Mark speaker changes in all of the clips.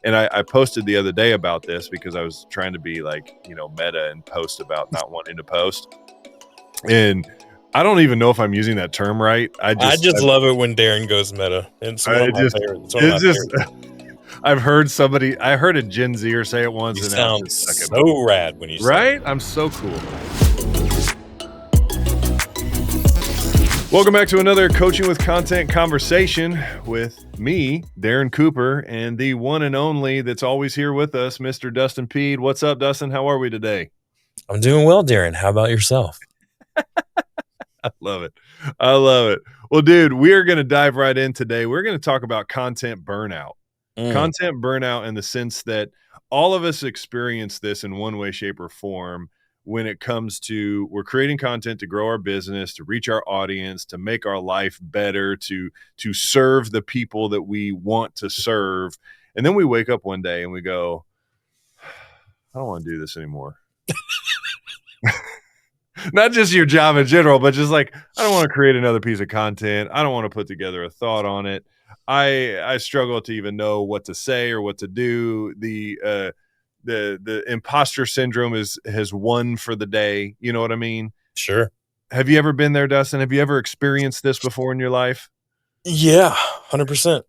Speaker 1: And I posted the other day about this because I was trying to be like, meta and post about not wanting to post. And I don't even know if I'm using that term right. I
Speaker 2: just love it when Darren goes meta. It's one of my favorites.
Speaker 1: I heard a Gen Zer say it once.
Speaker 2: You
Speaker 1: and
Speaker 2: sound so rad when you say it.
Speaker 1: Right? I'm so cool. Welcome back to another Coaching with Content conversation with me, Darren Cooper, and the one and only that's always here with us, Mr. Dustin Peed. What's up, Dustin? How are we today?
Speaker 2: I'm doing well, Darren. How about yourself?
Speaker 1: I love it. Well, dude, we are going to dive right in today. We're going to talk about content burnout. Content burnout in the sense that all of us experience this in one way, shape, or form when it comes to we're creating content to grow our business, to reach our audience, to make our life better, to serve the people that we want to serve. And then we wake up one day and we go, I don't want to do this anymore. Not just your job in general, but just like, I don't want to create another piece of content. I don't want to put together a thought on it. I struggle to even know what to say or what to do. The imposter syndrome has won for the day. You know what I mean?
Speaker 2: Sure.
Speaker 1: Have you ever been there, Dustin? Have you ever experienced this before in your life?
Speaker 2: Yeah, 100%.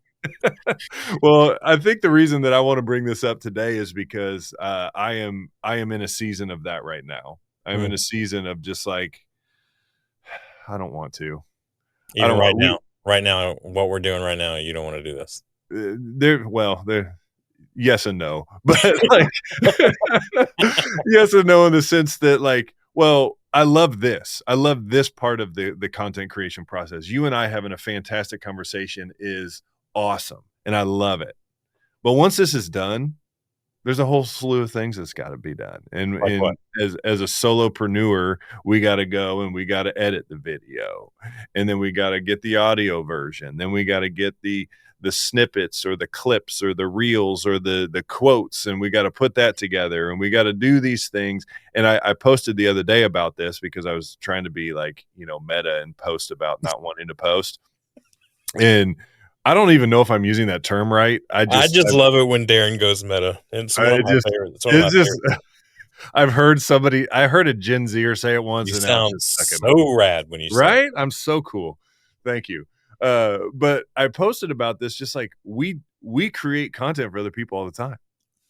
Speaker 1: Well, I think the reason that I want to bring this up today is because I am in a season of that right now. I'm in a season of just like, I don't want to.
Speaker 2: Even right now, what we're doing right now, you don't want to do this.
Speaker 1: Yes and no, but like yes and no in the sense that like, well, I love this. I love this part of the content creation process. You and I having a fantastic conversation is awesome, and I love it. But once this is done, there's a whole slew of things that's got to be done. And as a solopreneur, we got to go and we got to edit the video, and then we got to get the audio version. Then we got to get the snippets or the clips or the reels or the quotes, and we got to put that together, and we got to do these things. And I posted the other day about this because I was trying to be like, meta and post about not wanting to post. And I don't even know if I'm using that term right. I just
Speaker 2: love it when Darren goes meta. It's one of my favorites.
Speaker 1: I heard a Gen Zer say it once.
Speaker 2: You sound so rad when you say it.
Speaker 1: Right? I'm so cool. Thank you. But I posted about this, just like we create content for other people all the time.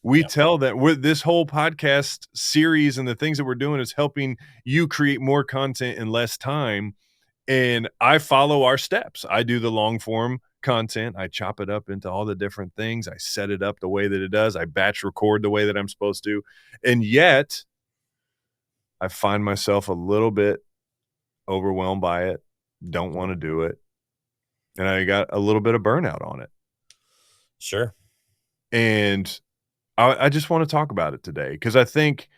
Speaker 1: We tell that this whole podcast series and the things that we're doing is helping you create more content in less time. And I follow our steps. I do the long form content. I chop it up into all the different things. I set it up the way that it does. I batch record the way that I'm supposed to. And yet I find myself a little bit overwhelmed by it. Don't want to do it. And I got a little bit of burnout on it.
Speaker 2: Sure.
Speaker 1: And I just want to talk about it today because I think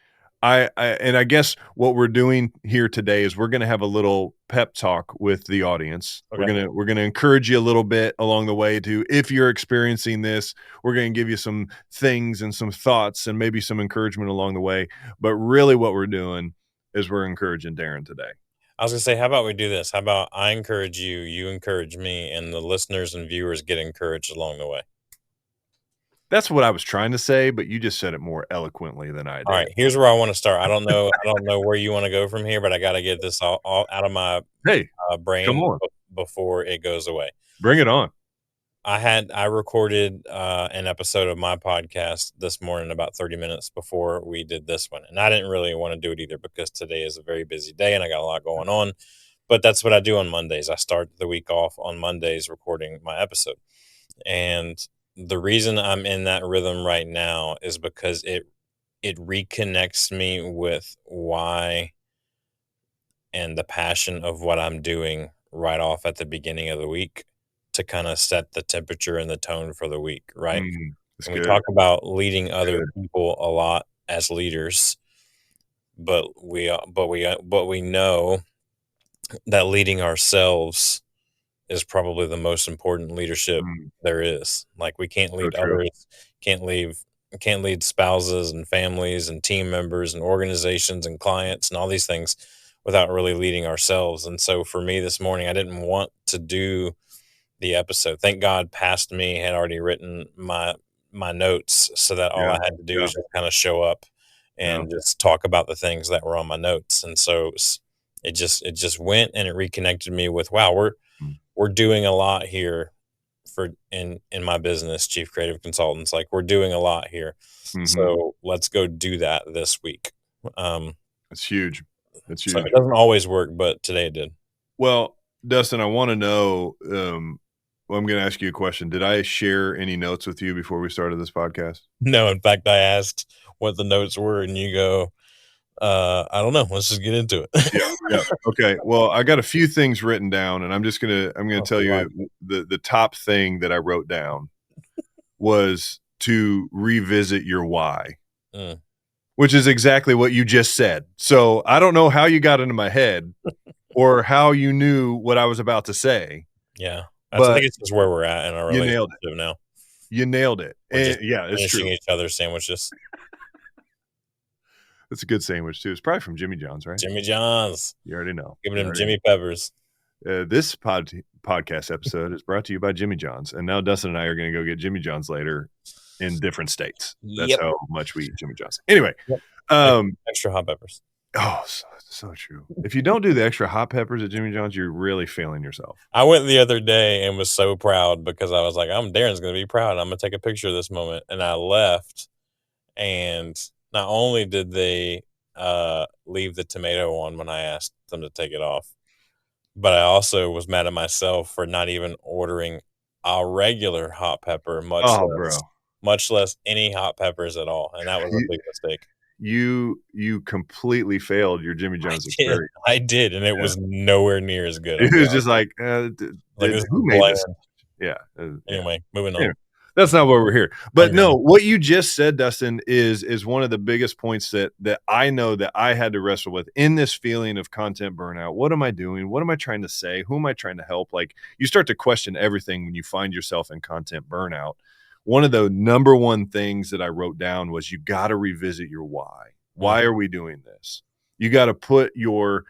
Speaker 1: I guess what we're doing here today is we're going to have a little pep talk with the audience. Okay. We're going to encourage you a little bit along the way to, if you're experiencing this, we're going to give you some things and some thoughts and maybe some encouragement along the way. But really what we're doing is we're encouraging Darren today.
Speaker 2: I was going to say, how about we do this? How about I encourage you, you encourage me, and the listeners and viewers get encouraged along the way?
Speaker 1: That's what I was trying to say, but you just said it more eloquently than I did.
Speaker 2: All right, here's where I want to start. I don't know where you want to go from here, but I got to get this all out of my brain before it goes away.
Speaker 1: Bring it on.
Speaker 2: I recorded an episode of my podcast this morning about 30 minutes before we did this one. And I didn't really want to do it either because today is a very busy day and I got a lot going on. But that's what I do on Mondays. I start the week off on Mondays recording my episode. And the reason I'm in that rhythm right now is because it reconnects me with why and the passion of what I'm doing right off at the beginning of the week to kind of set the temperature and the tone for the week, right? And we talk about leading other people a lot as leaders, but we know that leading ourselves is probably the most important leadership there is. Like, we can't lead others, can't lead spouses and families and team members and organizations and clients and all these things without really leading ourselves. And so for me this morning, I didn't want to do the episode. Thank God past me had already written my my notes so that all I had to do was just kind of show up and just talk about the things that were on my notes. And so it just went, and it reconnected me with, wow, we're doing a lot here for in my business, Chief Creative Consultants. Like, we're doing a lot here. So let's go do that this week.
Speaker 1: It's huge. It's huge.
Speaker 2: So it doesn't always work, but today it did.
Speaker 1: Well, Dustin, I want to know, well, I'm going to ask you a question. Did I share any notes with you before we started this podcast?
Speaker 2: No, in fact, I asked what the notes were, and you go, I don't know. Let's just get into it.
Speaker 1: Yeah. Okay. Well, I got a few things written down, and I'm going to tell you the top thing that I wrote down was to revisit your why, which is exactly what you just said. So I don't know how you got into my head or how you knew what I was about to say.
Speaker 2: Yeah. I think it's just where we're at in our relationship now.
Speaker 1: You nailed it. And,
Speaker 2: yeah,
Speaker 1: it's true.
Speaker 2: Finishing each other's sandwiches.
Speaker 1: That's a good sandwich too. It's probably from Jimmy John's, right?
Speaker 2: Jimmy John's.
Speaker 1: You already know.
Speaker 2: Giving him Jimmy Peppers.
Speaker 1: This podcast episode is brought to you by Jimmy John's. And now Dustin and I are going to go get Jimmy John's later in different states. That's how much we eat Jimmy John's. Anyway.
Speaker 2: Extra hot peppers.
Speaker 1: Oh, so true. If you don't do the extra hot peppers at Jimmy John's, you're really failing yourself.
Speaker 2: I went the other day and was so proud because I was like, Darren's going to be proud. I'm going to take a picture of this moment. And I left, and not only did they leave the tomato on when I asked them to take it off, but I also was mad at myself for not even ordering a regular hot pepper, much less any hot peppers at all. And that was a big mistake.
Speaker 1: You completely failed your Jimmy John's experience.
Speaker 2: I did, and it was nowhere near as good.
Speaker 1: It was just like who made this? Yeah.
Speaker 2: Anyway, moving on.
Speaker 1: Anyway, that's not why we're here. But no, what you just said, Dustin, is one of the biggest points that I know that I had to wrestle with in this feeling of content burnout. What am I doing? What am I trying to say? Who am I trying to help? Like, you start to question everything when you find yourself in content burnout. One of the number one things that I wrote down was you got to revisit your why. Why are we doing this? You got to put your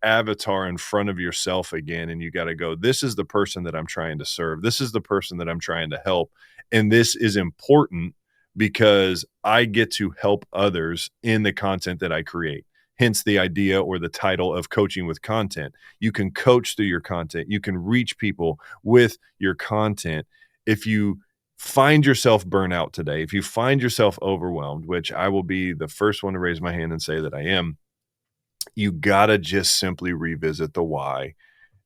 Speaker 1: avatar in front of yourself again, and you got to go, this is the person that I'm trying to serve. This is the person that I'm trying to help. And this is important because I get to help others in the content that I create. Hence the idea or the title of Coaching with Content. You can coach through your content. You can reach people with your content. If you find yourself burnout today, if you find yourself overwhelmed, which I will be the first one to raise my hand and say that I am, you got to just simply revisit the why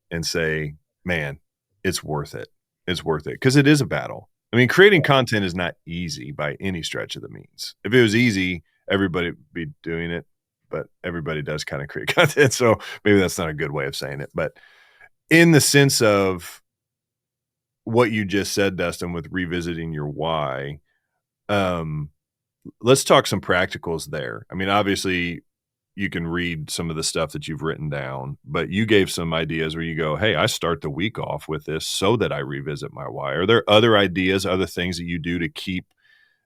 Speaker 1: and say, man, it's worth it. It's worth it. Because it is a battle. I mean, creating content is not easy by any stretch of the means. If it was easy, everybody would be doing it, but everybody does kind of create content. So maybe that's not a good way of saying it. But in the sense of what you just said, Dustin, with revisiting your why, let's talk some practicals there. I mean, obviously, you can read some of the stuff that you've written down, but you gave some ideas where you go, hey, I start the week off with this so that I revisit my why. Are there other ideas, other things that you do to keep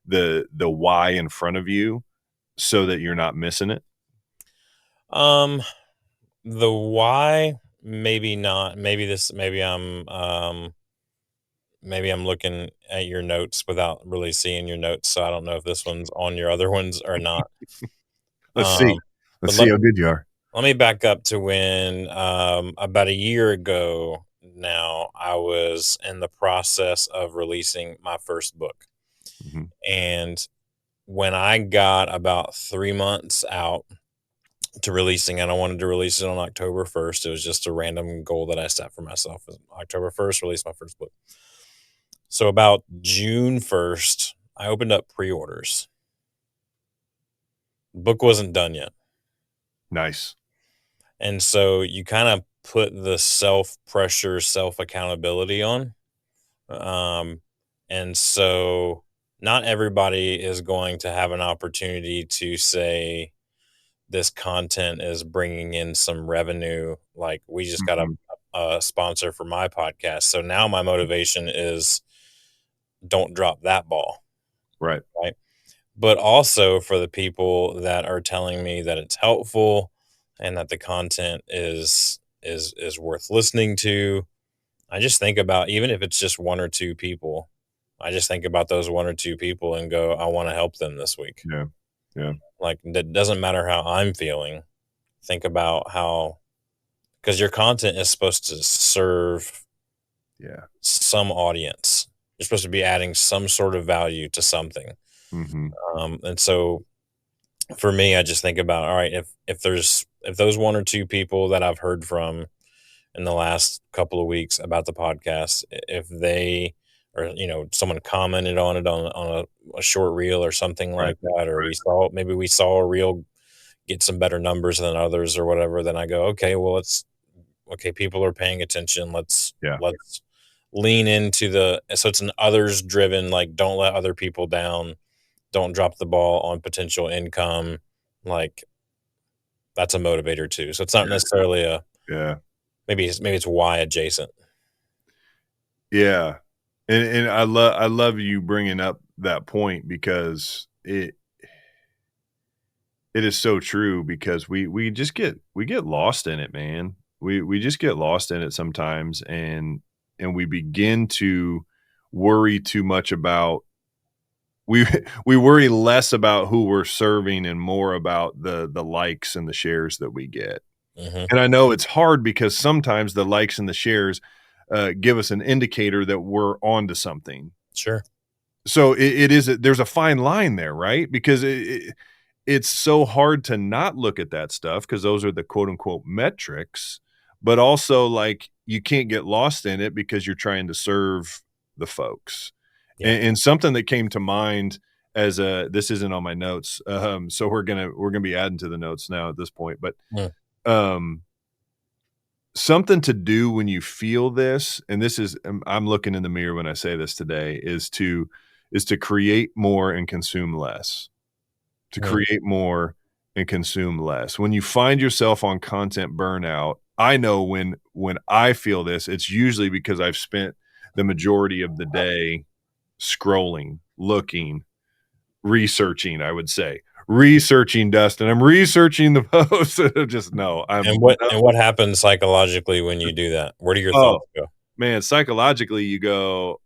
Speaker 1: the why in front of you so that you're not missing it?
Speaker 2: The why, maybe not. Maybe I'm looking at your notes without really seeing your notes. So I don't know if this one's on your other ones or not.
Speaker 1: Let's see. Let's see how good you are.
Speaker 2: Let me back up to when about a year ago now, I was in the process of releasing my first book.
Speaker 1: Mm-hmm.
Speaker 2: And when I got about 3 months out to releasing it, I wanted to release it on October 1st. It was just a random goal that I set for myself. October 1st, release my first book. So about June 1st, I opened up pre-orders. The book wasn't done yet.
Speaker 1: Nice.
Speaker 2: And so you kind of put the self-pressure, self-accountability on. And so not everybody is going to have an opportunity to say this content is bringing in some revenue. Like, we just got a sponsor for my podcast. So now my motivation is don't drop that ball.
Speaker 1: Right.
Speaker 2: But also for the people that are telling me that it's helpful and that the content is worth listening to. I just think about, even if it's just one or two people I just think about those one or two people and go, I want to help them this week.
Speaker 1: Yeah. Yeah.
Speaker 2: Like, it doesn't matter how I'm feeling. Think about how, because your content is supposed to serve
Speaker 1: Yeah.
Speaker 2: some audience. You're supposed to be adding some sort of value to something.
Speaker 1: Mm-hmm.
Speaker 2: And so for me, I just think about, all right, if those one or two people that I've heard from in the last couple of weeks about the podcast, if they, or someone commented on it on a short reel or something
Speaker 1: Right.
Speaker 2: like that, or
Speaker 1: Right.
Speaker 2: we saw a reel get some better numbers than others or whatever, then I go, okay, well, okay, people are paying attention.
Speaker 1: Yeah.
Speaker 2: Let's lean into so it's an others driven, like, don't let other people down, don't drop the ball on potential income. Like, that's a motivator too. So it's not necessarily
Speaker 1: Yeah.
Speaker 2: maybe it's why adjacent.
Speaker 1: Yeah. And I love you bringing up that point because it is so true because we just get lost in it, man. We just get lost in it sometimes and we begin to worry too much about we we worry less about who we're serving and more about the likes and the shares that we get.
Speaker 2: Hmm.
Speaker 1: And I know it's hard because sometimes the likes and the shares give us an indicator that we're onto something.
Speaker 2: Sure.
Speaker 1: So it is there's a fine line there, right? Because it's so hard to not look at that stuff because those are the quote unquote metrics, but also like you can't get lost in it because you're trying to serve the folks.
Speaker 2: Yeah.
Speaker 1: And something that came to mind as this isn't on my notes, so we're gonna be adding to the notes now at this point, but
Speaker 2: Mm.
Speaker 1: um, something to do when you feel this, and this is I'm looking in the mirror when I say this today, is to create more and consume less. To
Speaker 2: Mm.
Speaker 1: create more and consume less. When you find yourself on content burnout, I know when I feel this, it's usually because I've spent the majority of the day scrolling, looking, researching, I would say. Researching, Dustin. I'm researching the post. Just no, I'm
Speaker 2: And what happens psychologically when you do that? Where do your
Speaker 1: oh
Speaker 2: thoughts go?
Speaker 1: man, psychologically you go,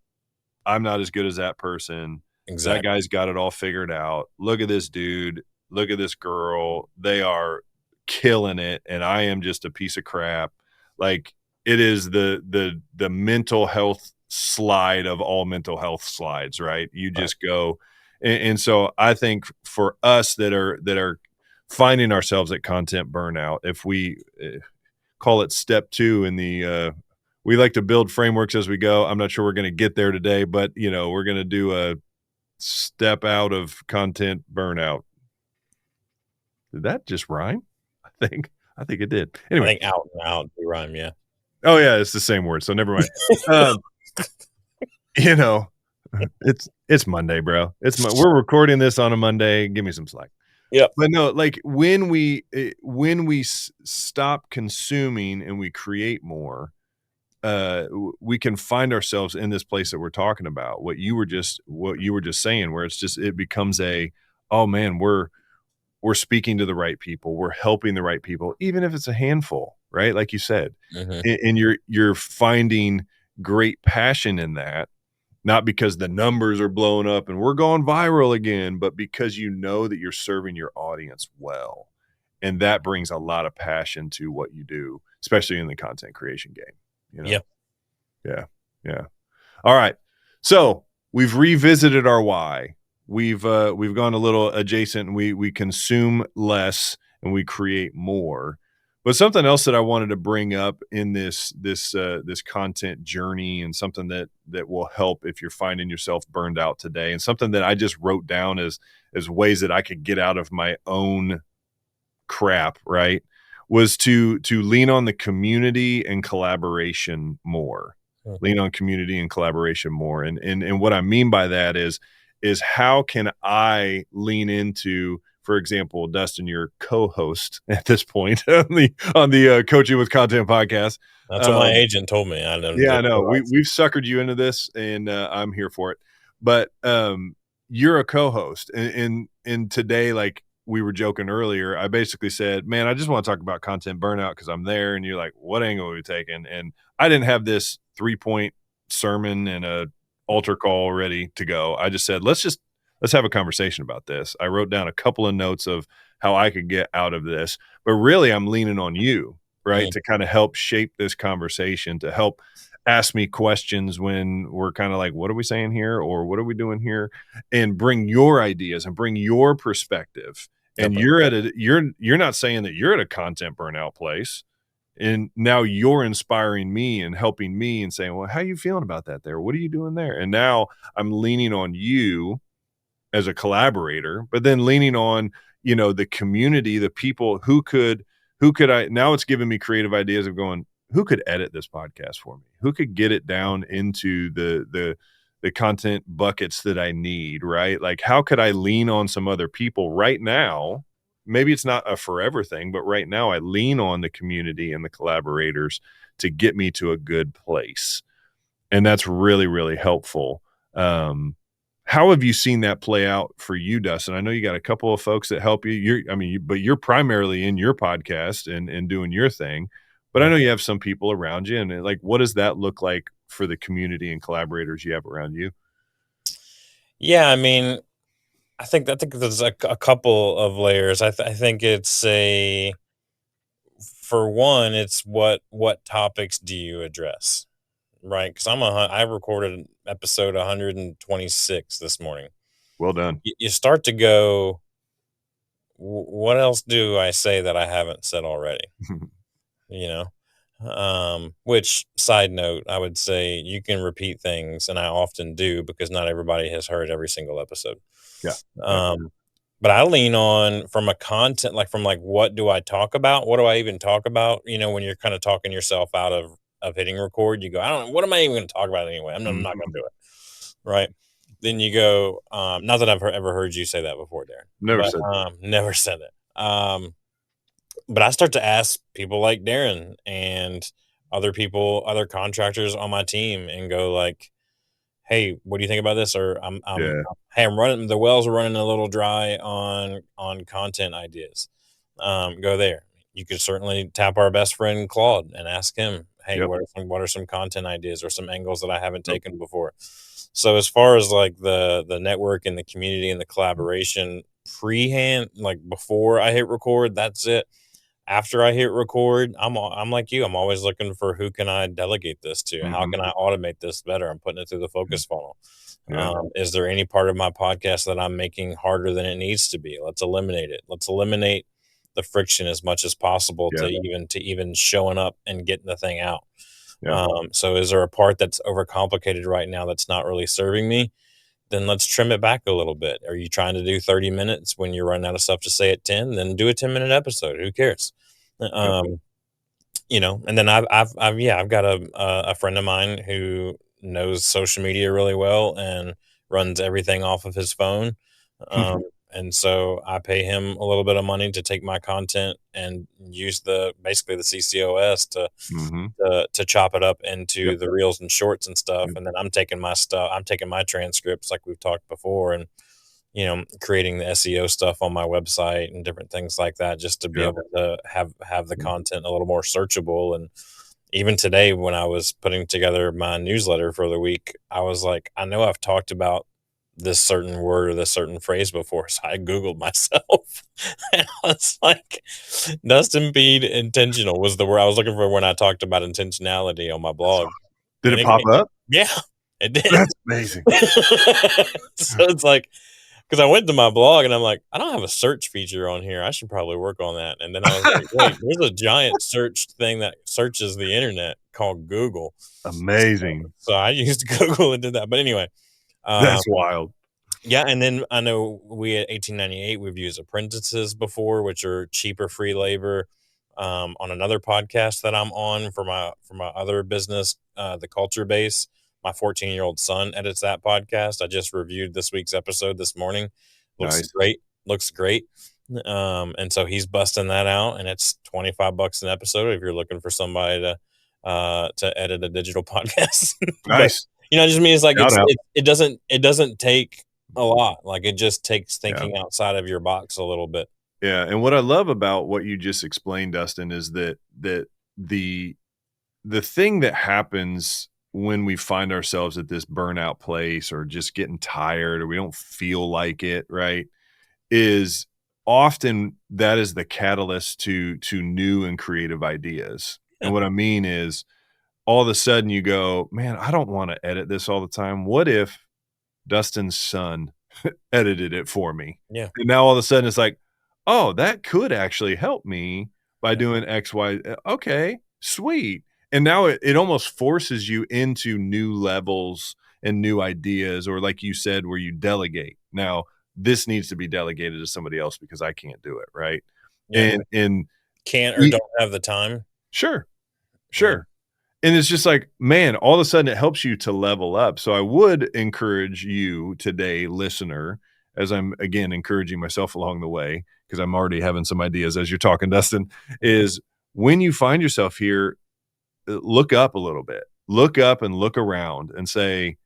Speaker 1: I'm not as good as that person. That
Speaker 2: Exactly.
Speaker 1: guy's got it all figured out. Look at this dude. Look at this girl. They are killing it, and I am just a piece of crap. Like it is the mental health slide of all mental health slides, right? You
Speaker 2: Right.
Speaker 1: just go, and so I think for us that are finding ourselves at content burnout, if we call it step 2 in the we like to build frameworks as we go. I'm not sure we're going to get there today, but we're going to do a step out of content burnout. Did that just rhyme? I think it did.
Speaker 2: I
Speaker 1: Anyway.
Speaker 2: think out and out do rhyme. Yeah.
Speaker 1: Oh yeah, it's the same word. So never mind. Um, you know, it's Monday, bro. We're recording this on a Monday. Give me some slack.
Speaker 2: Yep.
Speaker 1: But no, like when we stop consuming and we create more, we can find ourselves in this place that we're talking about. What you were just saying, where it becomes oh man, we're speaking to the right people, we're helping the right people, even if it's a handful, right? Like you said,
Speaker 2: Hmm.
Speaker 1: and you're finding great passion in that, not because the numbers are blowing up and we're going viral again, but because you know that you're serving your audience well, and that brings a lot of passion to what you do, especially in the content creation game. You know.
Speaker 2: Yeah.
Speaker 1: Yeah. Yeah. All right. So we've revisited our why. We've gone a little adjacent and we consume less and we create more. But something else that I wanted to bring up in this content journey, and something that will help if you're finding yourself burned out today, and something that I just wrote down as ways that I could get out of my own crap, right? Was to lean on the community and collaboration more.
Speaker 2: Mhm.
Speaker 1: Lean on community and collaboration more. And what I mean by that is how can I lean into, for example, Dustin, your co-host at this point on the Coaching with Content podcast.
Speaker 2: That's what my
Speaker 1: Um,
Speaker 2: agent told me. I know.
Speaker 1: yeah, I know. We've suckered you into this, and I'm here for it. But you're a co-host, and today, like we were joking earlier, I basically said, "Man, I just want to talk about content burnout because I'm there." And you're like, "What angle are we taking?" And I didn't have this 3-point sermon and a altar call ready to go. I just said, let's have a conversation about this. I wrote down a couple of notes of how I could get out of this, but really I'm leaning on you, right? To kind of help shape this conversation, to help ask me questions when we're kind of like, what are we saying here? Or what are we doing here? And bring your ideas and bring your perspective. And you're not saying that you're at a content burnout place. And now you're inspiring me and helping me and saying, well, how are you feeling about that there? What are you doing there? And now I'm leaning on you as a collaborator, but then leaning on, the community, the people who could now it's giving me creative ideas of going, who could edit this podcast for me? Who could get it down into the content buckets that I need, right? Like, how could I lean on some other people right now? Maybe it's not a forever thing, but right now I lean on the community and the collaborators to get me to a good place. And that's really, really helpful. How have you seen that play out for you, Dustin? I know you got a couple of folks that help you. But you're primarily in your podcast and doing your thing. But I know you have some people around you, and like, what does that look like for the community and collaborators you have around you?
Speaker 2: Yeah, I mean, I think there's a couple of layers. I think it's for one, it's what topics do you address, right? Because I recorded episode 126 this morning.
Speaker 1: Well done.
Speaker 2: You start to go, what else do I say that I haven't said already? Which, side note, I would say you can repeat things, and I often do, because not everybody has heard every single episode.
Speaker 1: Yeah.
Speaker 2: But I lean on from a content, from what do I talk about? What do I even talk about? When you're kind of talking yourself out of hitting record, you go, I don't know, what am I even going to talk about anyway? I'm not going to do it. Right. Then you go, not that I've ever heard you say that before, Darren. Never said it. But I start to ask people like Darren and other contractors on my team, and go like, hey, what do you think about this? Or hey, the wells are running a little dry on content ideas. Go there. You could certainly tap our best friend Claude and ask him, hey, what are some content ideas or some angles that I haven't taken before? So as far as like the network and the community and the collaboration before I hit record, that's it. After I hit record, I'm like you. I'm always looking for, who can I delegate this to? How can I automate this better? I'm putting it through the focus funnel. Is there any part of my podcast that I'm making harder than it needs to be? Let's eliminate it. Let's eliminate the friction as much as possible to even showing up and getting the thing out. So is there a part that's overcomplicated right now that's not really serving me? Then let's trim it back a little bit. Are you trying to do 30 minutes when you're running out of stuff to say at 10? Then do a 10-minute episode. Who cares? And then I've got a friend of mine who knows social media really well and runs everything off of his phone. And so I pay him a little bit of money to take my content and use basically the CCOS to chop it up into the reels and shorts and stuff. And then I'm taking my transcripts, like we've talked before, and, creating the SEO stuff on my website and different things like that, just to be able to have the content a little more searchable. And even today, when I was putting together my newsletter for the week, I was like, I know I've talked about this certain word or this certain phrase before, so I Googled myself. And I was like, Dustin Bead intentional was the word I was looking for when I talked about intentionality on my blog.
Speaker 1: Did it pop up?
Speaker 2: Yeah, it did.
Speaker 1: That's amazing.
Speaker 2: So it's like, because I went to my blog and I'm like, I don't have a search feature on here. I should probably work on that. And then I was like, wait, there's a giant search thing that searches the internet called Google.
Speaker 1: Amazing.
Speaker 2: So I used Google and did that. But anyway.
Speaker 1: That's wild.
Speaker 2: Yeah, and then I know we at 1898, we've used apprentices before, which are cheaper free labor. On another podcast that I'm on for my other business, the Culture Base, my 14-year-old son edits that podcast. I just reviewed this week's episode this morning. Looks great. And so he's busting that out, and it's $25 an episode if you're looking for somebody to edit a digital podcast.
Speaker 1: Nice.
Speaker 2: But, just means like it doesn't take a lot. Like, it just takes thinking outside of your box a little bit.
Speaker 1: Yeah. And what I love about what you just explained, Dustin, is that the thing that happens when we find ourselves at this burnout place or just getting tired or we don't feel like it, right, is often that is the catalyst to new and creative ideas.
Speaker 2: Yeah.
Speaker 1: And what I mean is all of a sudden you go, man, I don't want to edit this all the time. What if Dustin's son edited it for me?
Speaker 2: Yeah.
Speaker 1: And now all of a sudden it's like, oh, that could actually help me by
Speaker 2: Yeah.
Speaker 1: doing X, Y. Okay, sweet. And now it almost forces you into new levels and new ideas, or like you said, where you delegate. Now, this needs to be delegated to somebody else because I can't do it, right?
Speaker 2: Yeah.
Speaker 1: And
Speaker 2: Can't or
Speaker 1: we
Speaker 2: don't have the time.
Speaker 1: sure,
Speaker 2: Yeah.
Speaker 1: sure. And it's just like, man, all of a sudden it helps you to level up. So I would encourage you today, listener, as I'm again encouraging myself along the way, because I'm already having some ideas as you're talking, Dustin, is when you find yourself here, look up a little bit, look up and look around and say,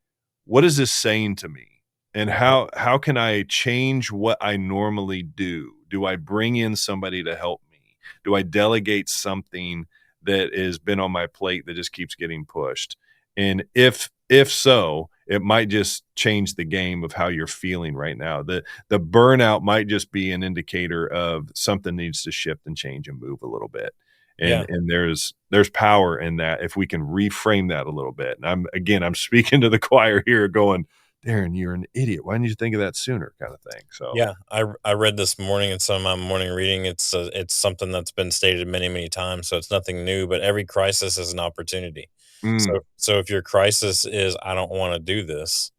Speaker 1: what is this saying to me? And how can I change what I normally do? Do I bring in somebody to help me? Do I delegate something that has been on my plate that just keeps getting pushed? And if so, it might just change the game of how you're feeling right now. The burnout might just be an indicator of something needs to shift and change and move a little bit.
Speaker 2: Yeah.
Speaker 1: And there's power in that if we can reframe that a little bit. And I'm speaking to the choir here going, Darren, you're an idiot. Why didn't you think of that sooner? Kind of thing. So
Speaker 2: Yeah. I read this morning in some of my morning reading. It's something that's been stated many, many times. So it's nothing new, but every crisis is an opportunity.
Speaker 1: mm,
Speaker 2: So if your crisis is, I don't want to do this,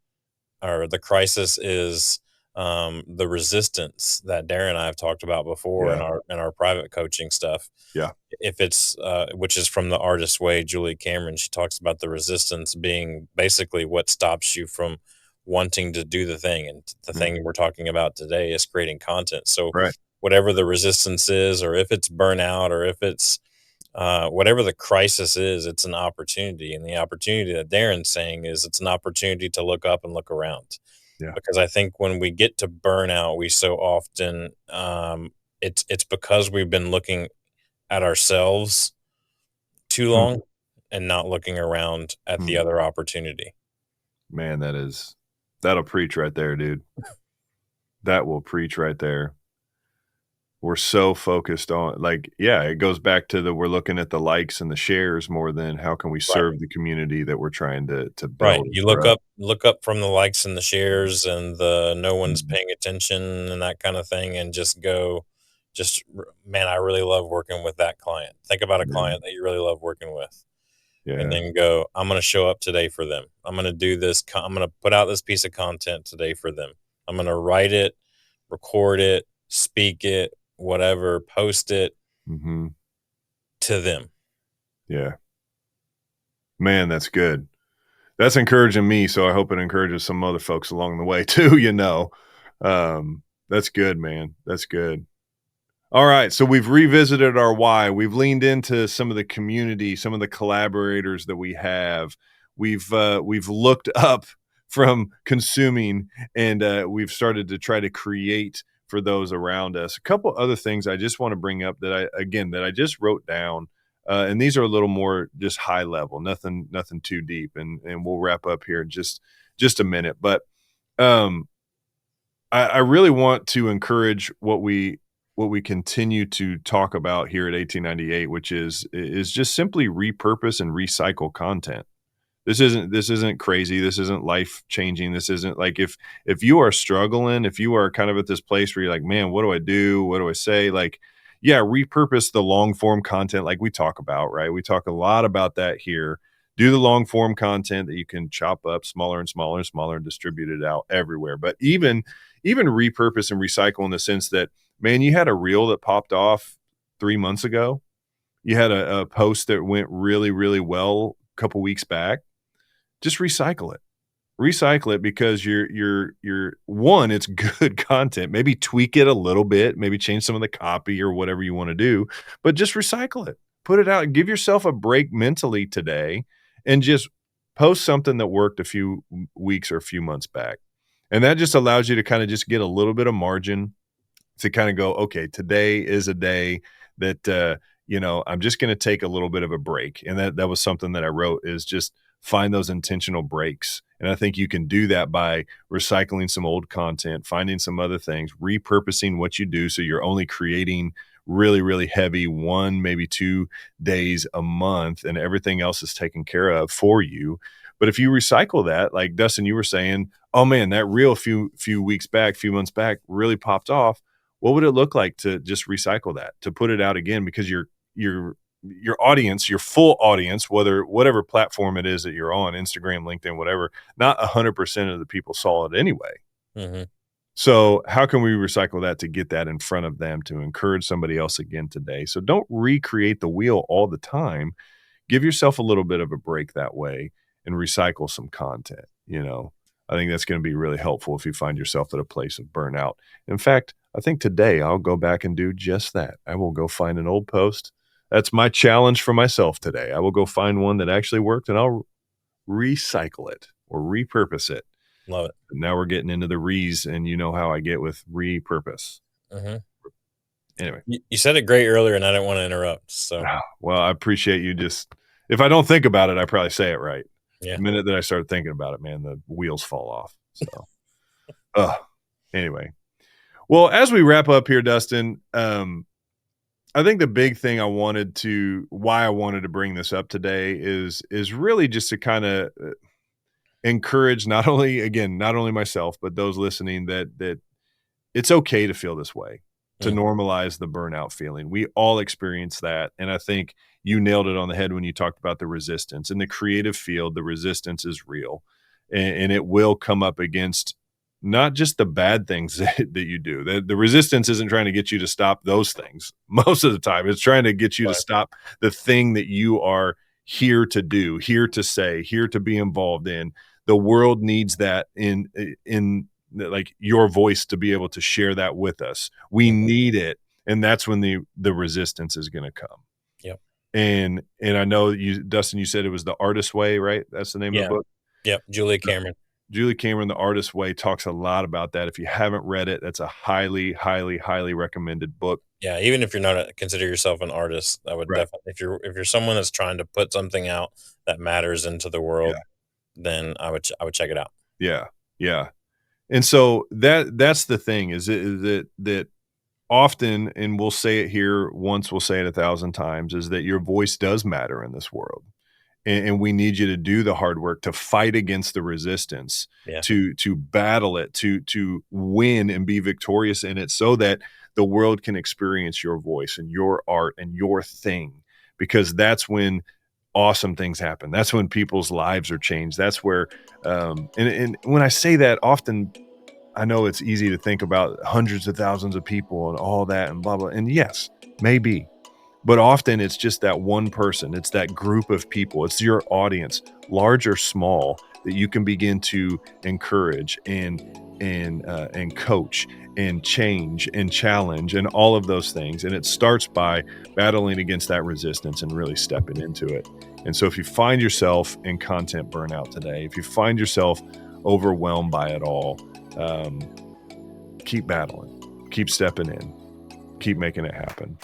Speaker 2: or the crisis is the resistance that Darren and I have talked about before
Speaker 1: yeah,
Speaker 2: in our private coaching stuff.
Speaker 1: yeah,
Speaker 2: If it's which is from The Artist's Way, Julie Cameron, she talks about the resistance being basically what stops you from wanting to do the thing. And the
Speaker 1: mm,
Speaker 2: thing we're talking about today is creating content. So
Speaker 1: right,
Speaker 2: whatever the resistance is, or if it's burnout, or if it's whatever the crisis is, it's an opportunity. And the opportunity that Darren's saying is it's an opportunity to look up and look around.
Speaker 1: yeah,
Speaker 2: Because I think when we get to burnout, we so often it's because we've been looking at ourselves too
Speaker 1: hmm,
Speaker 2: long and not looking around at the
Speaker 1: hmm.
Speaker 2: other opportunity.
Speaker 1: Man, that'll preach right there, dude. That will preach right there. We're so focused on like, yeah, it goes back to we're looking at the likes and the shares more than how can we
Speaker 2: Right.
Speaker 1: serve the community that we're trying to
Speaker 2: Right.
Speaker 1: build and
Speaker 2: You
Speaker 1: grow.
Speaker 2: look up from the likes and the shares and the no one's
Speaker 1: Mhm.
Speaker 2: paying attention and that kind of thing, and just go, man, I really love working with that client. Think about a
Speaker 1: Yeah,
Speaker 2: client that you really love working with, and
Speaker 1: yeah,
Speaker 2: then go, I'm going to show up today for them. I'm going to do this. I'm going to put out this piece of content today for them. I'm going to write it, record it, speak it, whatever, post it
Speaker 1: mhm,
Speaker 2: to them.
Speaker 1: yeah. Man, that's good. That's encouraging me, so I hope it encourages some other folks along the way too, you know? That's good, man. That's good. All right, so we've revisited our why. We've leaned into some of the community, some of the collaborators that we have. We've looked up from consuming, and we've started to try to create for those around us. A couple other things I just want to bring up that I just wrote down, and these are a little more just high level, nothing too deep, and we'll wrap up here in just a minute. But um, I really want to encourage what we continue to talk about here at 1898, which is just simply repurpose and recycle content. This isn't crazy. This isn't life changing. This isn't like if you are struggling, if you are kind of at this place where you're like, man, what do I do? What do I say? Like, yeah, repurpose the long form content like we talk about, right? We talk a lot about that here. Do the long form content that you can chop up smaller and smaller and smaller and distribute it out everywhere. But even repurpose and recycle in the sense that, man, you had a reel that popped off 3 months ago. You had a post that went really, really well a couple weeks back. Just recycle it because you're one, it's good content. Maybe tweak it a little bit, maybe change some of the copy or whatever you want to do, but just recycle it. Put it out. Give yourself a break mentally today and just post something that worked a few weeks or a few months back. And that just allows you to kind of just get a little bit of margin to kind of go, okay, today is a day that I'm just going to take a little bit of a break. And that was something that I wrote is just find those intentional breaks. And I think you can do that by recycling some old content, finding some other things, repurposing what you do so you're only creating really, really heavy 1, maybe 2 days a month, and everything else is taken care of for you. But if you recycle that, like Dustin, you were saying, oh man, that reel few months back really popped off. What would it look like to just recycle that, to put it out again? Because your audience, your full audience, whatever platform it is that you're on, Instagram, LinkedIn, whatever, not 100% of the people saw it anyway.
Speaker 2: Mm-hmm.
Speaker 1: So how can we recycle that to get that in front of them, to encourage somebody else again today? So don't recreate the wheel all the time. Give yourself a little bit of a break that way and recycle some content. I think that's going to be really helpful if you find yourself at a place of burnout. In fact, I think today I'll go back and do just that. I will go find an old post. That's my challenge for myself today. I will go find one that actually worked and I'll recycle it or repurpose it.
Speaker 2: Love it.
Speaker 1: Now we're getting into the re's, and you know how I get with repurpose.
Speaker 2: Mm-hmm.
Speaker 1: Anyway.
Speaker 2: You said it great earlier and I didn't want to interrupt. So,
Speaker 1: well, I appreciate you. If I don't think about it, I probably say it right.
Speaker 2: Yeah.
Speaker 1: The minute that I start thinking about it, man, the wheels fall off. So, anyway. Well, as we wrap up here, Dustin, I think the big thing why I wanted to bring this up today is really just to kind of encourage not only myself, but those listening that it's okay to feel this way, to normalize the burnout feeling. We all experience that. And I think you nailed it on the head when you talked about the resistance. In the creative field, the resistance is real, and it will come up against not just the bad things that you do. The resistance isn't trying to get you to stop those things. Most of the time, it's trying to get you to stop the thing that you are here to do, here to say, here to be involved in. The world needs that in like your voice to be able to share that with us. We need it. And that's when the resistance is going to come.
Speaker 2: Yep.
Speaker 1: And I know Dustin, you said it was The Artist's Way, right? That's the name of the book.
Speaker 2: Yep. Julia Cameron.
Speaker 1: Julie Cameron, The Artist's Way, talks a lot about that. If you haven't read it, that's a highly, highly, highly recommended book.
Speaker 2: Yeah, even if you're not consider yourself an artist, I would definitely. If you're someone that's trying to put something out that matters into the world, then I would check it out.
Speaker 1: Yeah, yeah. And so that's the thing is that often, and we'll say it here once, we'll say it 1,000 times, is that your voice does matter in this world. And we need you to do the hard work, to fight against the resistance, to battle it, to win and be victorious in it, so that the world can experience your voice and your art and your thing, because that's when awesome things happen. That's when people's lives are changed. That's where, and when I say that, often I know it's easy to think about hundreds of thousands of people and all that and blah, blah. And yes, maybe. But often it's just that one person. It's that group of people. It's your audience, large or small, that you can begin to encourage and coach and change and challenge and all of those things. And it starts by battling against that resistance and really stepping into it. And so if you find yourself in content burnout today, if you find yourself overwhelmed by it all, keep battling, keep stepping in, keep making it happen.